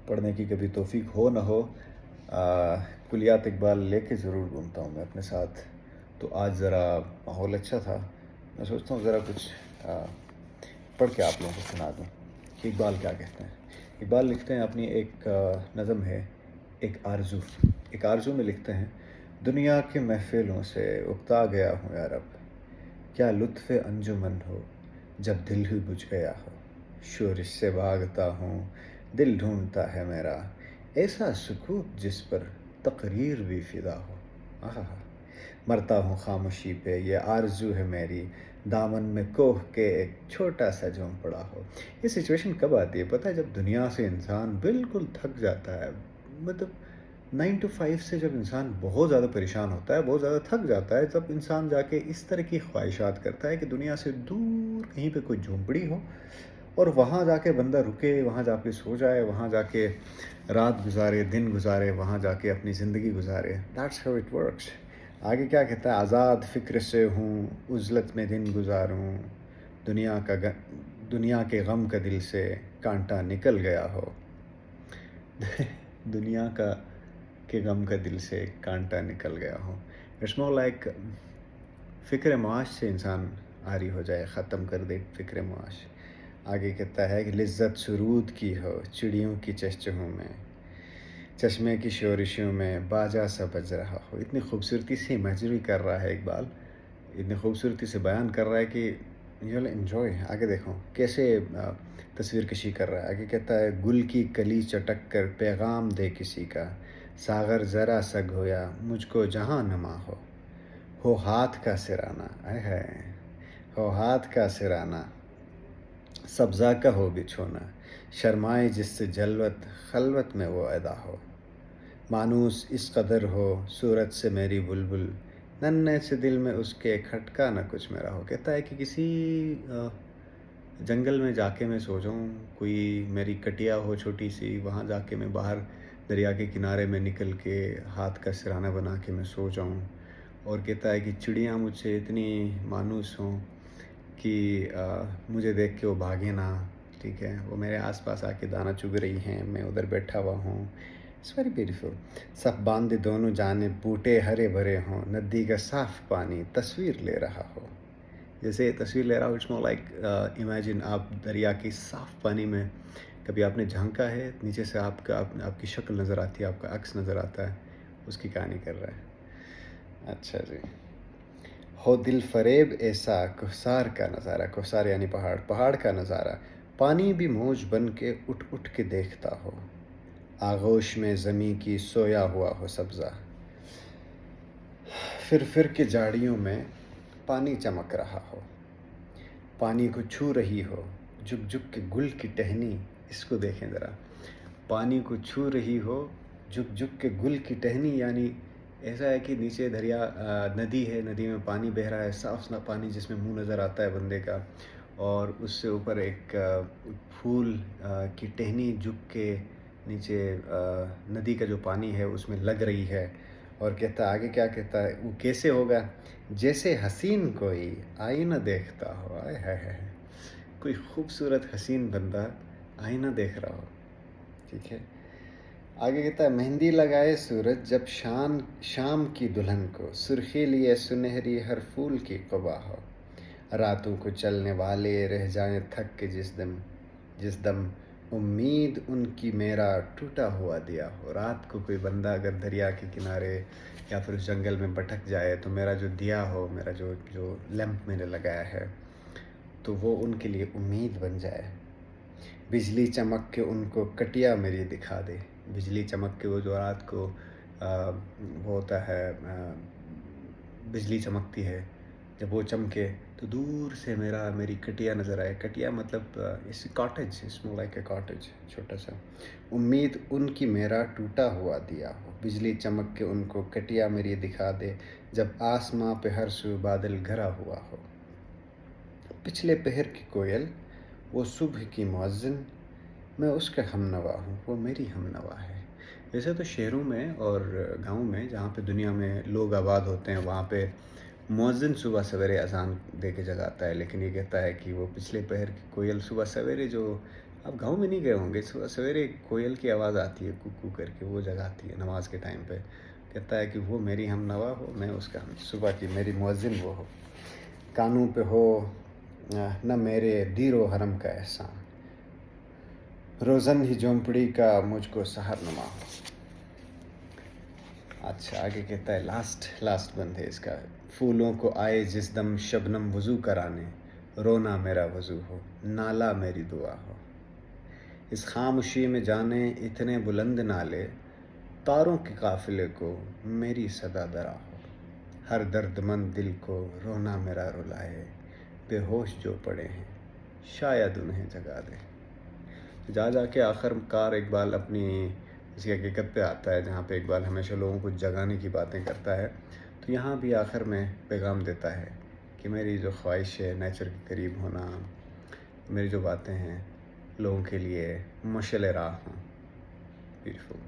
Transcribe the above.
پڑھنے کی کبھی توفیق ہو نہ ہو، کلیات اقبال لے کے ضرور گھومتا ہوں میں اپنے ساتھ. تو آج ذرا ماحول اچھا تھا، میں سوچتا ہوں ذرا کچھ پڑھ کے آپ لوگوں کو سنا دوں کہ اقبال کیا کہتے ہیں. اقبال لکھتے ہیں، اپنی ایک نظم ہے ایک آرزو میں لکھتے ہیں: دنیا کے محفلوں سے اکتا گیا ہوں یا رب، کیا لطف انجمن ہو جب دل ہی بجھ گیا ہو. شورش سے بھاگتا ہوں، دل ڈھونڈتا ہے میرا، ایسا سکوت جس پر تقریر بھی فدا ہو. آہا، مرتا ہوں خاموشی پہ، یہ آرزو ہے میری، دامن میں کوہ کے ایک چھوٹا سا جھوم پڑا ہو. یہ سچویشن کب آتی ہے پتہ ہے؟ جب دنیا سے انسان بالکل تھک جاتا ہے. مطلب 9 to 5 سے جب انسان بہت زیادہ پریشان ہوتا ہے، بہت زیادہ تھک جاتا ہے، تب انسان جا کے اس طرح کی خواہشات کرتا ہے کہ دنیا سے دور کہیں پہ کوئی جھونپڑی ہو اور وہاں جا کے بندہ رکے، وہاں جا کے سو جائے، وہاں جا کے رات گزارے، دن گزارے، وہاں جا کے اپنی زندگی گزارے. That's how it works. آگے کیا کہتا ہے؟ آزاد فکر سے ہوں، عزلت میں دن گزاروں، دنیا کے غم کا دل سے کانٹا نکل گیا ہو. دنیا کے غم کا دل سے کانٹا نکل گیا ہو. اٹس مور لائک فکر معاش سے انسان عاری ہو جائے، ختم کر دے فکر معاش. آگے کہتا ہے کہ لذت سرود کی ہو چڑیوں کی چہچہوں میں، چشمے کی شورشوں میں باجا سا بج رہا ہو. اتنی خوبصورتی سے امیجری کر رہا ہے اقبال، اتنی خوبصورتی سے بیان کر رہا ہے کہ یو ول انجوائے. آگے دیکھو کیسے تصویر کشی کر رہا ہے. آگے کہتا ہے: گل کی کلی چٹک کر پیغام دے کسی کا، ساغر ذرا سا گھویا مجھ کو جہاں نما ہو ہاتھ کا سرانا. ہو ہاتھ کا سرانا، سبزہ کا ہو بچھونا، شرمائے جس سے جلوت خلوت میں وہ ادا ہو. مانوس اس قدر ہو صورت سے میری بلبل، ننھے سے دل میں اس کے کھٹکا نہ کچھ میرا ہو. کہتا ہے کہ کسی جنگل میں جا کے میں سو جاؤں، کوئی میری کٹیا ہو چھوٹی سی، وہاں جا کے میں باہر دریا کے کنارے میں نکل کے ہاتھ کا سرانا بنا کے میں سو جاؤں. اور کہتا ہے کہ چڑیاں مجھ سے اتنی مانوس ہوں کہ مجھے دیکھ کے وہ بھاگے نہ. ٹھیک ہے، وہ میرے آس پاس آ کے دانہ چگ رہی ہیں، میں ادھر بیٹھا ہوا ہوں. It's very beautiful. صف باندھے دونوں جانب بوٹے ہرے بھرے ہوں، ندی کا صاف پانی تصویر لے رہا ہو. جیسے تصویر لے رہا ہو، اٹس مور لائک امیجن آپ دریا کی صاف پانی میں کبھی آپ نے جھانکا ہے، نیچے سے آپ کی شکل نظر آتی ہے، آپ کا عکس نظر آتا ہے، اس کی کہانی کر رہا ہے. اچھا جی. ہو دل فریب ایسا کوثار کا نظارہ، کوثار یعنی پہاڑ کا نظارہ، پانی بھی موج بن کے اٹھ اٹھ کے دیکھتا ہو، آغوش میں زمیں کی سویا ہوا ہو سبزہ، پھر کے جاڑیوں میں پانی چمک رہا ہو. پانی کو چھو رہی ہو جھک جھک کے گل کی ٹہنی. اس کو دیکھیں ذرا، پانی کو چھو رہی ہو جھک جھک کے گل کی ٹہنی. یعنی ایسا ہے کہ نیچے دریا ندی ہے، ندی میں پانی بہہ رہا ہے، صاف پانی جس میں منہ نظر آتا ہے بندے کا، اور اس سے اوپر ایک پھول کی ٹہنی جھک کے نیچے ندی کا جو پانی ہے اس میں لگ رہی ہے. اور کہتا آگے کیا کہتا ہے؟ وہ کیسے ہوگا؟ جیسے حسین کوئی آئینہ دیکھتا ہو. آئے ہائے ہائے، کوئی خوبصورت حسین بندہ آئینہ دیکھ رہا ہو. ٹھیک ہے. آگے کہتا ہے: مہندی لگائے سورج جب شام کی دلہن کو، سرخی لیے سنہری ہر پھول کی قبا ہو. راتوں کو چلنے والے رہ جائیں تھک کے جس دم امید ان کی میرا ٹوٹا ہوا دیا ہو. رات کو کوئی بندہ اگر دریا کے کنارے یا پھر اس جنگل میں بھٹک جائے تو میرا جو دیا ہو، میرا جو لیمپ میں نے لگایا ہے، تو وہ ان کے لیے امید بن جائے. بجلی چمک کے ان کو کٹیا میری دکھا دے. بجلی چمک کے وہ جو رات کو وہ ہوتا ہے، بجلی چمکتی ہے، جب وہ چمکے تو دور سے میری کٹیا نظر آئے. کٹیا مطلب اس کاٹیج، اس مور لائک اے کاٹیج، چھوٹا سا. امید ان کی میرا ٹوٹا ہوا دیا ہو. بجلی چمک کے ان کو کٹیا میری دکھا دے، جب آسماں پہ ہر سو بادل گھرا ہوا ہو. پچھلے پہر کی کوئل وہ صبح کی مؤذن، میں اس کا ہم نوا ہوں، وہ میری ہم نوا ہے. ویسے تو شہروں میں اور گاؤں میں جہاں پہ دنیا میں لوگ آباد ہوتے ہیں وہاں پہ مؤذن صبح سویرے اذان دے کے جگاتا ہے، لیکن یہ کہتا ہے کہ وہ پچھلے پہر کی کوئل صبح سویرے جو آپ گاؤں میں نہیں گئے ہوں گے, صبح سویرے کوئل کی آواز آتی ہے کوکو کر کے, وہ جگاتی ہے نماز کے ٹائم پہ, کہتا ہے کہ وہ میری ہم نوا ہو, میں اس کا صبح کی میری مؤذن وہ ہو, کانوں پہ ہو نہ میرے دیر و حرم کا احسان, روزن ہی جھونپڑی کا مجھ کو سحر نما ہو. اچھا آگے کہتا ہے لاسٹ بند ہے اس کا. پھولوں کو آئے جس دم شبنم وضو کرانے, رونا میرا وضو ہو, نالا میری دعا ہو. اس خاموشی میں جانے اتنے بلند نالے, تاروں کے قافلے کو میری صدا درا ہو. ہر درد مند دل کو رونا میرا رلائے, بے ہوش جو پڑے ہیں شاید انہیں جگا دے. جا کے آخر کار اقبال اپنی اسی حقیقت پہ آتا ہے جہاں پہ اقبال ہمیشہ لوگوں کو جگانے کی باتیں کرتا ہے. تو یہاں بھی آخر میں پیغام دیتا ہے کہ میری جو خواہش ہے نیچر کے قریب ہونا, میری جو باتیں ہیں لوگوں کے لیے مشعل راہ ہوں. بیوٹیفل.